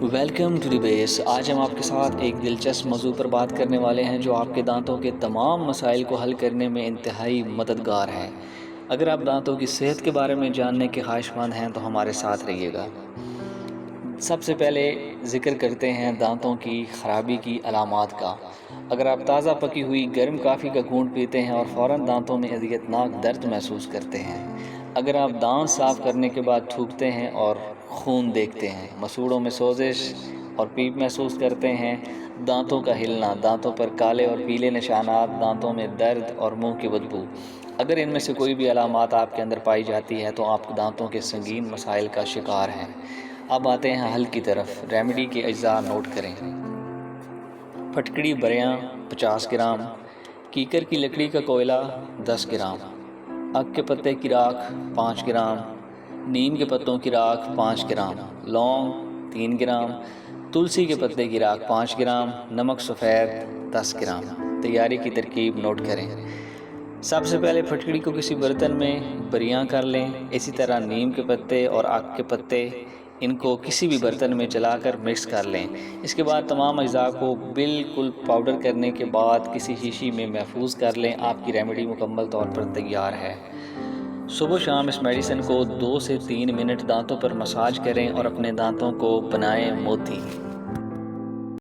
Welcome to the بیس۔ آج ہم آپ کے ساتھ ایک دلچسپ موضوع پر بات کرنے والے ہیں جو آپ کے دانتوں کے تمام مسائل کو حل کرنے میں انتہائی مددگار ہے۔ اگر آپ دانتوں کی صحت کے بارے میں جاننے کے خواہشمند ہیں تو ہمارے ساتھ رہیے گا۔ سب سے پہلے ذکر کرتے ہیں دانتوں کی خرابی کی علامات کا۔ اگر آپ تازہ پکی ہوئی گرم کافی کا گھونٹ پیتے ہیں اور فوراً دانتوں میں اذیتناک درد محسوس کرتے ہیں، اگر آپ دانت صاف کرنے کے بعد تھوکتے ہیں اور خون دیکھتے ہیں، مسوڑوں میں سوزش اور پیپ محسوس کرتے ہیں، دانتوں کا ہلنا، دانتوں پر کالے اور پیلے نشانات، دانتوں میں درد اور منہ کی بدبو، اگر ان میں سے کوئی بھی علامات آپ کے اندر پائی جاتی ہے تو آپ دانتوں کے سنگین مسائل کا شکار ہیں۔ اب آتے ہیں حل کی طرف۔ ریمیڈی کے اجزاء نوٹ کریں۔ پھٹکڑی بریاں 50 گرام، کیکر کی لکڑی کا کوئلہ 10 گرام، اک کے پتے کی راکھ 5 گرام، نیم کے پتوں کی راکھ 5 گرام، لونگ 3 گرام، تلسی کے پتے کی راکھ 5 گرام، نمک سفید 10 گرام۔ تیاری کی ترکیب نوٹ کریں۔ سب سے پہلے پھٹکڑی کو کسی برتن میں بریاں کر لیں، اسی طرح نیم کے پتے اور اک کے پتے، ان کو کسی بھی برتن میں چلا کر مکس کر لیں۔ اس کے بعد تمام اجزاء کو بالکل پاؤڈر کرنے کے بعد کسی شیشی میں محفوظ کر لیں۔ آپ کی ریمیڈی مکمل طور پر تیار ہے۔ صبح و شام اس میڈیسن کو 2 سے 3 منٹ دانتوں پر مساج کریں اور اپنے دانتوں کو بنائیں موتی۔